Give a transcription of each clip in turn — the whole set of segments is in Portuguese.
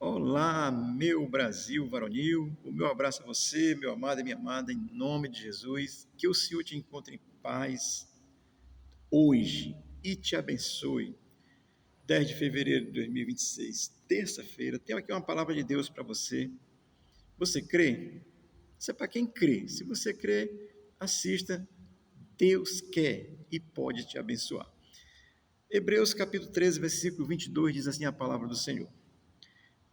Olá, meu Brasil varonil, o meu abraço a você, meu amado e minha amada, em nome de Jesus, que o Senhor te encontre em paz hoje e te abençoe. 10 de fevereiro de 2026, terça-feira, tenho aqui uma palavra de Deus para você. Você crê? Isso é para quem crê. Se você crê, assista. Deus quer e pode te abençoar. Hebreus capítulo 13, versículo 22 diz assim a palavra do Senhor.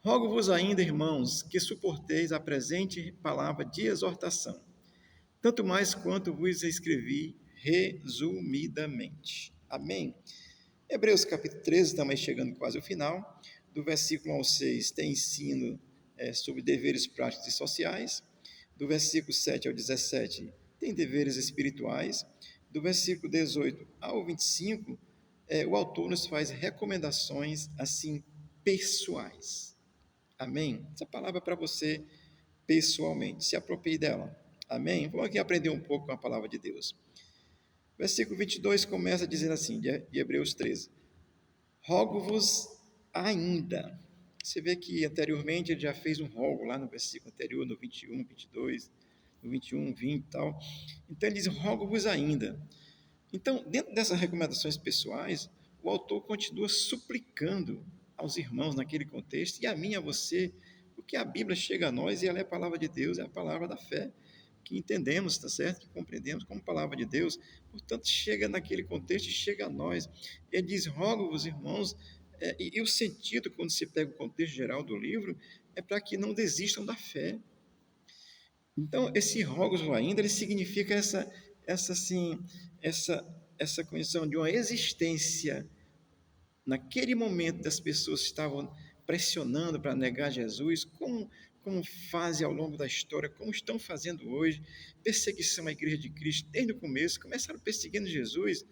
Rogo-vos ainda, irmãos, que suporteis a presente palavra de exortação, tanto mais quanto vos escrevi resumidamente. Amém? Hebreus capítulo 13, também chegando quase ao final, do versículo 1 ao 6 tem ensino sobre deveres práticos e sociais, do versículo 7 ao 17 tem deveres espirituais, do versículo 18 ao 25, o autor nos faz recomendações assim pessoais. Amém? Essa palavra é para você pessoalmente. Se aproprie dela. Amém? Vamos aqui aprender um pouco com a palavra de Deus. Versículo 22 começa dizendo assim, de Hebreus 13. Rogo-vos ainda. Você vê que anteriormente ele já fez um rogo lá no versículo anterior, no 21, 22, no 21, 20 e tal. Então ele diz, rogo-vos ainda. Então, dentro dessas recomendações pessoais, o autor continua suplicando aos irmãos naquele contexto, e a mim e a você, porque a Bíblia chega a nós e ela é a palavra de Deus, é a palavra da fé, que entendemos, está certo? Que compreendemos como palavra de Deus, portanto, chega naquele contexto e chega a nós. Ele diz: rogo-vos, irmãos, e o sentido, quando se pega o contexto geral do livro, é para que não desistam da fé. Então, esse rogos ainda, ele significa assim, essa condição de uma existência. Naquele momento, das pessoas que estavam pressionando para negar Jesus, como fazem ao longo da história, como estão fazendo hoje, perseguição à Igreja de Cristo desde o começo, começaram perseguindo Jesus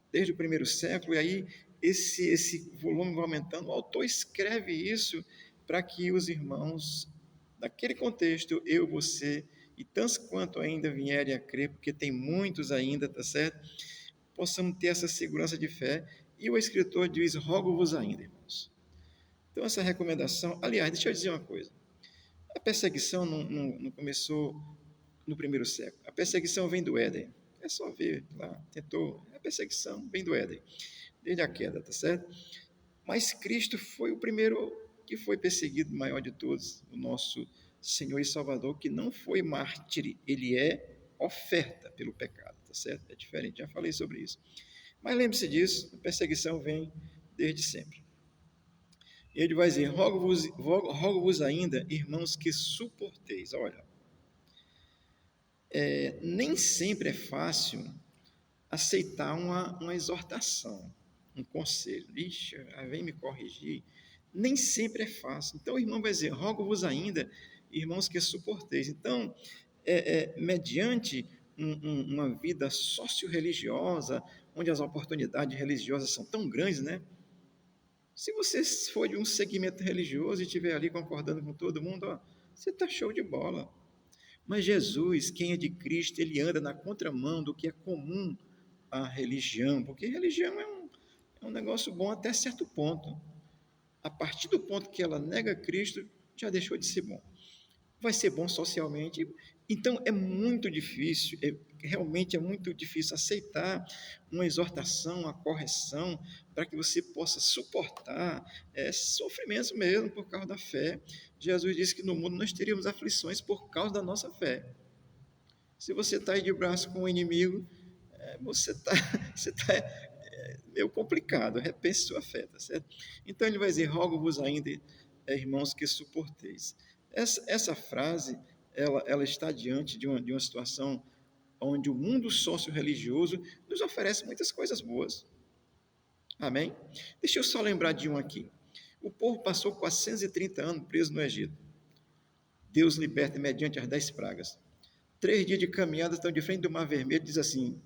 desde o primeiro século, e aí esse volume vai aumentando. O autor escreve isso para que os irmãos, naquele contexto, eu, você e tantos quanto ainda vierem a crer, porque tem muitos ainda, tá certo? Possamos ter essa segurança de fé. E o escritor diz: rogo-vos ainda, irmãos. Então, essa recomendação. Aliás, deixa eu dizer uma coisa: a perseguição não começou no primeiro século. A perseguição vem do Éden. É só ver lá, tentou. A perseguição vem do Éden, desde a queda, tá certo? Mas Cristo foi o primeiro que foi perseguido, maior de todos, o nosso Senhor e Salvador, que não foi mártir, ele é oferta pelo pecado, tá certo? É diferente, já falei sobre isso. Mas lembre-se disso, a perseguição vem desde sempre. Ele vai dizer: rogo-vos ainda, irmãos, que suporteis. Olha, nem sempre é fácil aceitar uma exortação, um conselho. Ixi, vem me corrigir. Nem sempre é fácil. Então o irmão vai dizer: rogo-vos ainda, irmãos, que suporteis. Então, mediante uma vida socio-religiosa, onde as oportunidades religiosas são tão grandes, né? Se você for de um segmento religioso e estiver ali concordando com todo mundo, ó, você está show de bola. Mas Jesus, quem é de Cristo, ele anda na contramão do que é comum à religião, porque religião é um negócio bom até certo ponto. A partir do ponto que ela nega Cristo, já deixou de ser bom. Vai ser bom socialmente. Então é muito difícil, realmente é muito difícil aceitar uma exortação, uma correção, para que você possa suportar sofrimentos mesmo por causa da fé. Jesus disse que no mundo nós teríamos aflições por causa da nossa fé. Se você está aí de braço com o inimigo, você está você tá, meio complicado, repense sua fé, tá certo? Então ele vai dizer: rogo-vos ainda, irmãos, que suporteis. Essa frase, ela está diante de uma situação onde o mundo socio-religioso nos oferece muitas coisas boas. Amém? Deixa eu só lembrar de um aqui. O povo passou 430 anos preso no Egito. Deus liberta mediante as 10 pragas. 3 dias de caminhada, estão de frente do Mar Vermelho, diz assim: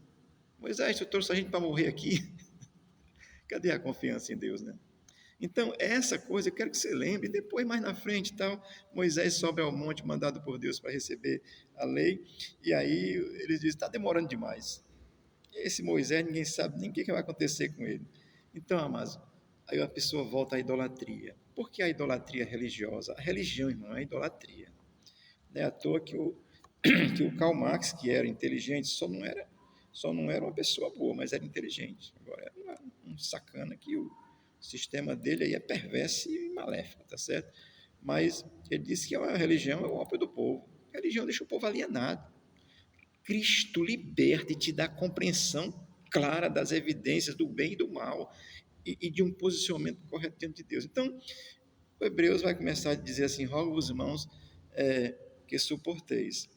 Moisés, tu trouxe a gente para morrer aqui. Cadê a confiança em Deus, né? Então, essa coisa eu quero que você lembre. Depois, mais na frente, tal, Moisés sobe ao monte mandado por Deus para receber a lei. E aí eles dizem: está demorando demais. Esse Moisés, ninguém sabe nem o que vai acontecer com ele. Então, amados, Aí a pessoa volta à idolatria. Por que a idolatria religiosa? A religião, irmão, é a idolatria. Não é à toa que o Karl Marx, que era inteligente, só não era uma pessoa boa, mas era inteligente. Agora, era um sacana que o sistema dele aí é perverso e maléfico, tá certo? Mas ele disse que a religião é o ópio do povo. A religião deixa o povo alienado. Cristo liberta e te dá compreensão clara das evidências do bem e do mal e de um posicionamento correto diante de Deus. Então, o Hebreus vai começar a dizer assim: rogo-vos, irmãos, que suporteis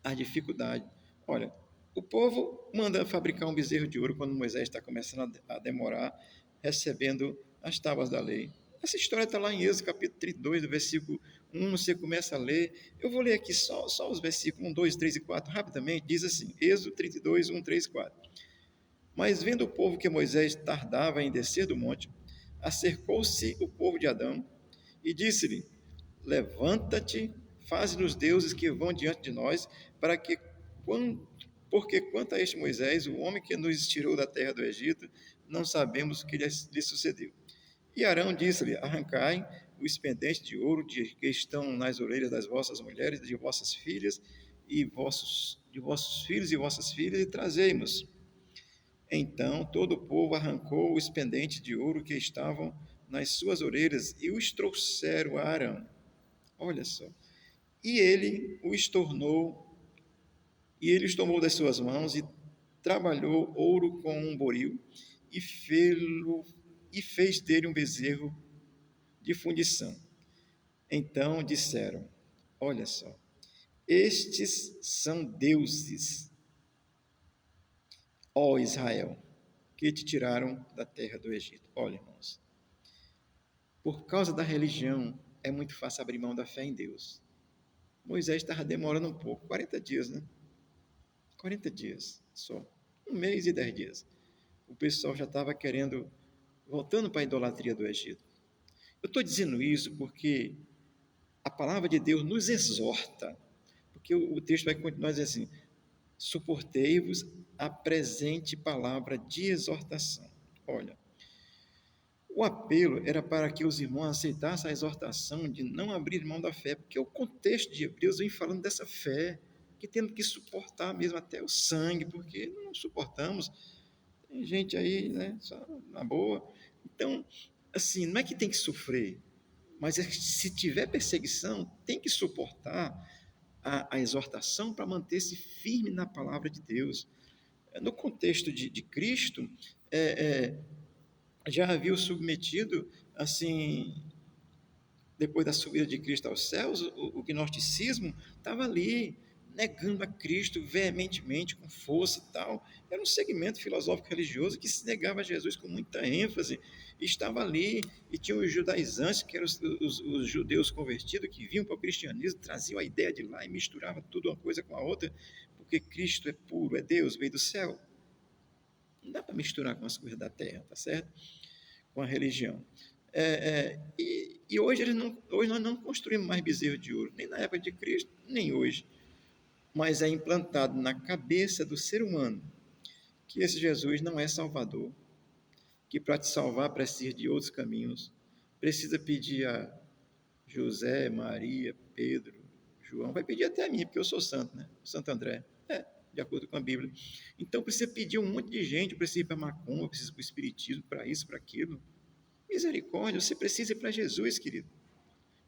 a dificuldade. Olha, o povo manda fabricar um bezerro de ouro quando Moisés está começando a demorar, recebendo as tábuas da lei. Essa história está lá em Êxodo capítulo 32, do versículo 1, você começa a ler. Eu vou ler aqui só os versículos 1, 2, 3 e 4, rapidamente. Diz assim, Êxodo 32, 1, 3 e 4. Mas vendo o povo que Moisés tardava em descer do monte, acercou-se o povo de Adão e disse-lhe: levanta-te, faze-nos deuses que vão diante de nós, para que, porque quanto a este Moisés, o homem que nos tirou da terra do Egito, não sabemos o que lhe sucedeu. E Arão disse-lhe: arrancai os pendentes de ouro que estão nas orelhas das vossas mulheres, de vossas filhas de vossos filhos e vossas filhas, e trazei-mos. Então todo o povo arrancou os pendentes de ouro que estavam nas suas orelhas e os trouxeram a Arão. Olha só. E ele os tornou, e ele os tomou das suas mãos e trabalhou ouro com um boril e fez dele um bezerro de fundição. Então disseram: olha só, estes são deuses, ó Israel, que te tiraram da terra do Egito. Olha, irmãos, por causa da religião, é muito fácil abrir mão da fé em Deus. Moisés estava demorando um pouco, 40 dias, né? 40 dias só, 1 mês e 10 dias. O pessoal já estava querendo, voltando para a idolatria do Egito. Eu estou dizendo isso porque a palavra de Deus nos exorta, porque o texto vai continuar dizendo assim: suportei-vos a presente palavra de exortação. Olha, o apelo era para que os irmãos aceitassem a exortação de não abrir mão da fé, porque o contexto de Hebreus vem falando dessa fé, que temos que suportar mesmo até o sangue, porque não suportamos. Tem gente aí, né, só na boa. Então, assim, não é que tem que sofrer, mas se tiver perseguição, tem que suportar a exortação para manter-se firme na palavra de Deus. No contexto de Cristo, é, já havia o submetido, assim, depois da subida de Cristo aos céus, o gnosticismo estava ali, negando a Cristo veementemente, com força e tal. Era um segmento filosófico religioso que se negava a Jesus com muita ênfase, e estava ali, e tinha os judaizantes, que eram os judeus convertidos, que vinham para o cristianismo, traziam a ideia de lá e misturavam tudo uma coisa com a outra, porque Cristo é puro, é Deus, veio do céu. Não dá para misturar com as coisas da terra, tá certo? Com a religião. E hoje nós não construímos mais bezerro de ouro, nem na época de Cristo, nem hoje. Mas é implantado na cabeça do ser humano que esse Jesus não é Salvador, que para te salvar precisa de outros caminhos, precisa pedir a José, Maria, Pedro, João, vai pedir até a mim, porque eu sou santo, né? Santo André. De acordo com a Bíblia. Então precisa pedir um monte de gente, precisa ir para macumba, precisa ir para o espiritismo, para isso, para aquilo. Misericórdia, você precisa ir para Jesus, querido,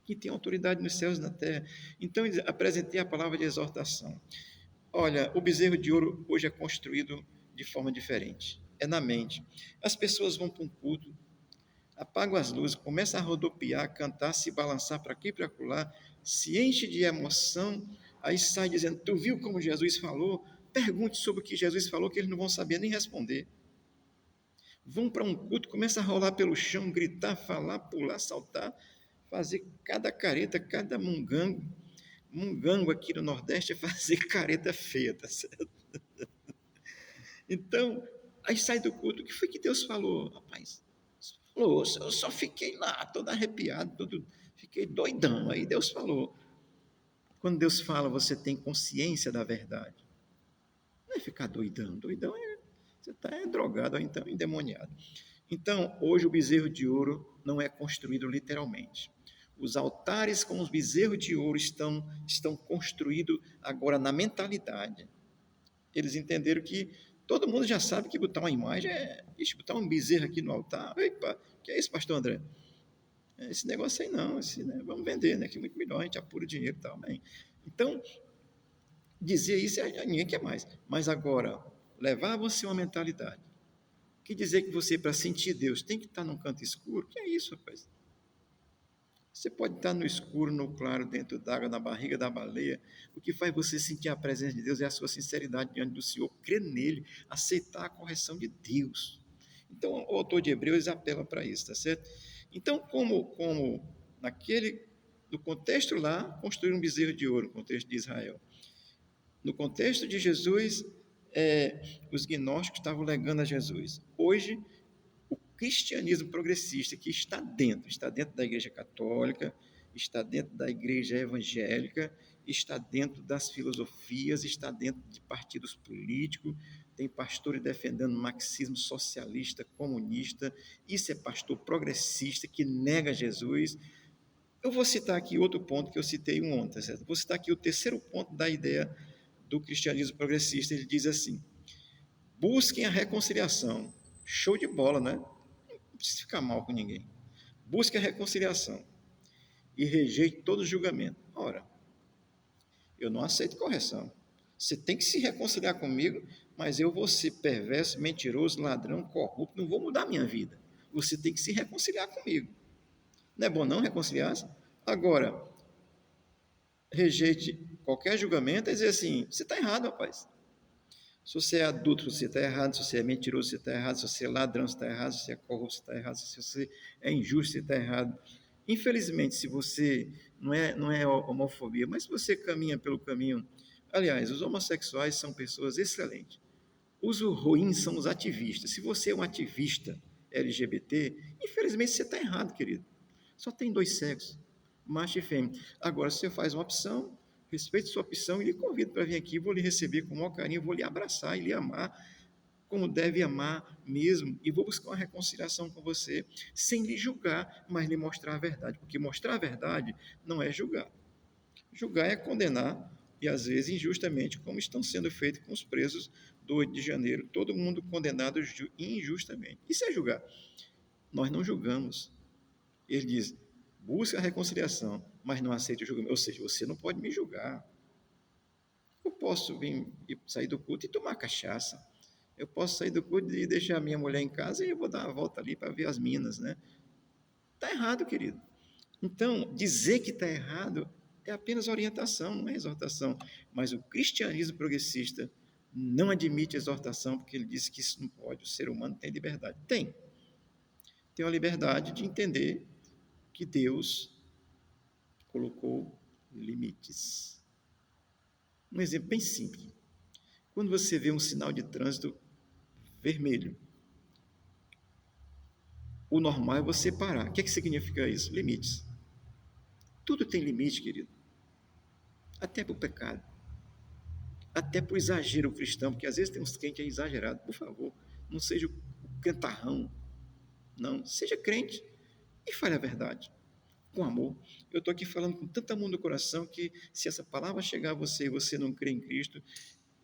que tem autoridade nos céus e na terra. Então, apresentei a palavra de exortação. Olha, o bezerro de ouro hoje é construído de forma diferente. É na mente. As pessoas vão para um culto, apagam as luzes, começam a rodopiar, cantar, se balançar para aqui e para lá, se enche de emoção, aí sai dizendo: tu viu como Jesus falou? Pergunte sobre o que Jesus falou, que eles não vão saber nem responder. Vão para um culto, começa a rolar pelo chão, gritar, falar, pular, saltar, fazer cada careta, cada mungango. Mungango aqui no Nordeste é fazer careta feia, tá certo? Então, aí sai do culto, o que foi que Deus falou? Rapaz, falou, eu só fiquei lá, todo arrepiado, fiquei doidão. Aí Deus falou. Quando Deus fala, você tem consciência da verdade. Não é ficar doidão, doidão é você está drogado ou então endemoniado. Então, hoje o bezerro de ouro não é construído literalmente. Os altares com os bezerros de ouro estão construídos agora na mentalidade. Eles entenderam que todo mundo já sabe que botar uma imagem botar um bezerro aqui no altar. Epa, que é isso, pastor André? Esse negócio aí não, né, vamos vender, né? Que é muito melhor, a gente apura o dinheiro e tal. Bem. Então, dizer isso, ninguém quer mais. Mas agora, levar você uma mentalidade que dizer que você, para sentir Deus, tem que estar num canto escuro, que é isso, rapaz? Você pode estar no escuro, no claro, dentro d'água, na barriga da baleia. O que faz você sentir a presença de Deus é a sua sinceridade diante do Senhor, crer nele, aceitar a correção de Deus. Então, o autor de Hebreus apela para isso, tá certo? Então, como naquele, no contexto lá, construir um bezerro de ouro, no contexto de Israel. No contexto de Jesus, os gnósticos estavam legando a Jesus. Hoje, o cristianismo progressista que está dentro da Igreja Católica, está dentro da Igreja Evangélica, está dentro das filosofias, está dentro de partidos políticos, tem pastores defendendo marxismo socialista, comunista, isso é pastor progressista que nega Jesus. Eu vou citar aqui outro ponto que eu citei ontem, certo? Vou citar aqui o terceiro ponto da ideia do cristianismo progressista. Ele diz assim: busquem a reconciliação. Show de bola, né? Não precisa ficar mal com ninguém. Busque a reconciliação e rejeite todo julgamento. Ora, eu não aceito correção. Você tem que se reconciliar comigo, mas eu vou ser perverso, mentiroso, ladrão, corrupto, não vou mudar a minha vida. Você tem que se reconciliar comigo. Não é bom não reconciliar-se? Agora, rejeite qualquer julgamento e dizer assim, você está errado, rapaz. Se você é adulto, você está errado. Se você é mentiroso, você está errado. Se você é ladrão, você está errado. Se você é corrupto, você está errado. Se você é injusto, você está errado. Infelizmente, se você não é homofobia, mas se você caminha pelo caminho. Aliás, os homossexuais são pessoas excelentes. Os ruins são os ativistas. Se você é um ativista LGBT, infelizmente você está errado, querido. Só tem dois sexos, macho e fêmea. Agora, se você faz uma opção, respeite sua opção e lhe convido para vir aqui, vou lhe receber com o maior carinho, vou lhe abraçar e lhe amar como deve amar mesmo, e vou buscar uma reconciliação com você, sem lhe julgar, mas lhe mostrar a verdade, porque mostrar a verdade não é julgar. Julgar é condenar, e às vezes injustamente, como estão sendo feitos com os presos do 8 de janeiro, todo mundo condenado injustamente. Isso é julgar. Nós não julgamos. Ele diz, busca a reconciliação, mas não aceita o julgamento. Ou seja, você não pode me julgar. Eu posso vir e sair do culto e tomar cachaça. Eu posso sair do culto e deixar a minha mulher em casa e eu vou dar uma volta ali para ver as minas, né? Está errado, querido. Então, dizer que está errado é apenas orientação, não é exortação. Mas o cristianismo progressista não admite exortação porque ele diz que isso não pode. O ser humano tem liberdade. Tem a liberdade de entender que Deus colocou limites. Um exemplo bem simples. Quando você vê um sinal de trânsito vermelho, o normal é você parar. O que significa isso? Limites. Tudo tem limite, querido. Até para o pecado. Até para o exagero cristão, porque às vezes tem uns crentes exagerados. Por favor, não seja o cantarrão. Não, seja crente e fale a verdade. Com amor. Eu estou aqui falando com tanta amor no coração que se essa palavra chegar a você e você não crê em Cristo,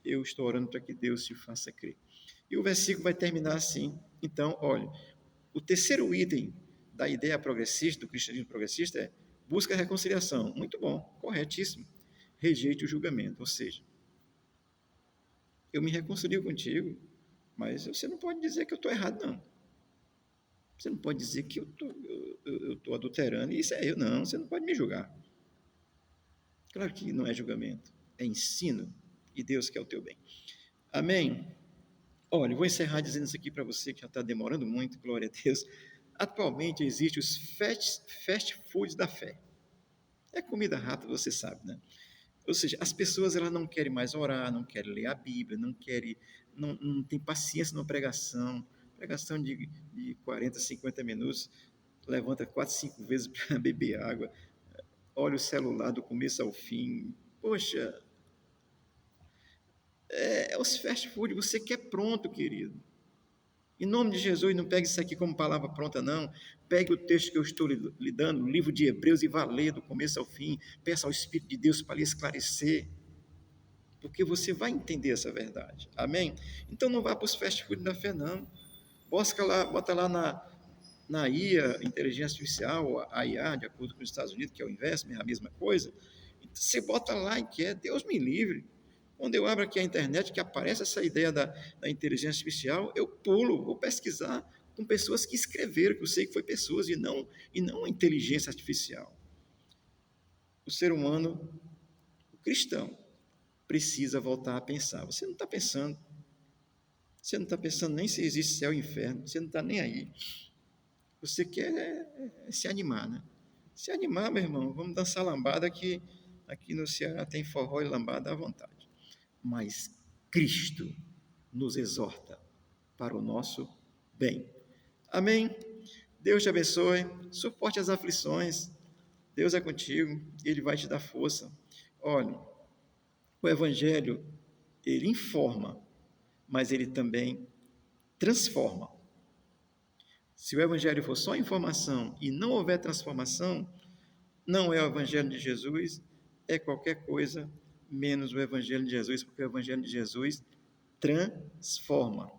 eu estou orando para que Deus te faça crer. E o versículo vai terminar assim. Então, olha, o terceiro item da ideia progressista, do cristianismo progressista, é busca a reconciliação. Muito bom, corretíssimo. Rejeite o julgamento, ou seja, eu me reconcilio contigo, mas você não pode dizer que eu estou errado, não. Você não pode dizer que eu estou adulterando, e isso é eu, não, você não pode me julgar. Claro que não é julgamento, é ensino, e Deus quer o teu bem. Amém? Olha, eu vou encerrar dizendo isso aqui para você, que já está demorando muito, glória a Deus. Atualmente existem os fast foods da fé. É comida rápida, você sabe, né? Ou seja, as pessoas elas não querem mais orar, não querem ler a Bíblia, não tem paciência na pregação. Pregação de 40, 50 minutos, levanta 4, 5 vezes para beber água, olha o celular do começo ao fim. Poxa, os fast food, você quer pronto, querido. Em nome de Jesus, não pegue isso aqui como palavra pronta, não. Pegue o texto que eu estou lhe dando, o livro de Hebreus, e vá ler do começo ao fim. Peça ao Espírito de Deus para lhe esclarecer, porque você vai entender essa verdade. Amém? Então não vá para os fast food da fé, não. Bota lá na IA, inteligência artificial, a IA, de acordo com os Estados Unidos, que é o investment, é a mesma coisa. Você bota lá e quer, Deus me livre. Quando eu abro aqui a internet, que aparece essa ideia da inteligência artificial, eu pulo, vou pesquisar com pessoas que escreveram, que eu sei que foi pessoas e não a inteligência artificial. O ser humano, o cristão, precisa voltar a pensar. Você não está pensando. Você não está pensando nem se existe céu e inferno. Você não está nem aí. Você quer se animar, né? Se animar, meu irmão, vamos dançar lambada aqui no Ceará tem forró e lambada à vontade. Mas Cristo nos exorta para o nosso bem. Amém? Deus te abençoe, suporte as aflições. Deus é contigo, Ele vai te dar força. Olha, o Evangelho, ele informa, mas ele também transforma. Se o Evangelho for só informação e não houver transformação, não é o Evangelho de Jesus, é qualquer coisa menos o Evangelho de Jesus, porque o Evangelho de Jesus transforma.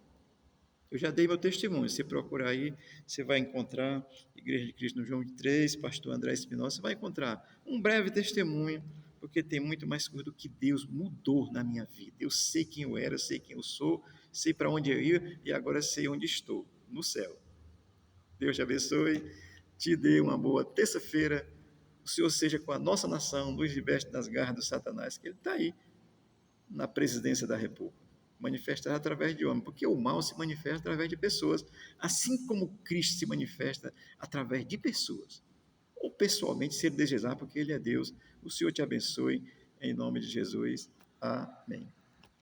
Eu já dei meu testemunho, se procurar aí, você vai encontrar Igreja de Cristo no João 3, Pastor André Espinosa, você vai encontrar um breve testemunho, porque tem muito mais coisa do que Deus mudou na minha vida. Eu sei quem eu era, eu sei quem eu sou, sei para onde eu ia e agora sei onde estou, no céu. Deus te abençoe, te dê uma boa terça-feira, o Senhor seja com a nossa nação, nos liberte das garras do Satanás, que ele está aí na presidência da República, manifestará através de homens, porque o mal se manifesta através de pessoas, assim como Cristo se manifesta através de pessoas, ou pessoalmente, se ele desejar, porque ele é Deus. O Senhor te abençoe, em nome de Jesus. Amém.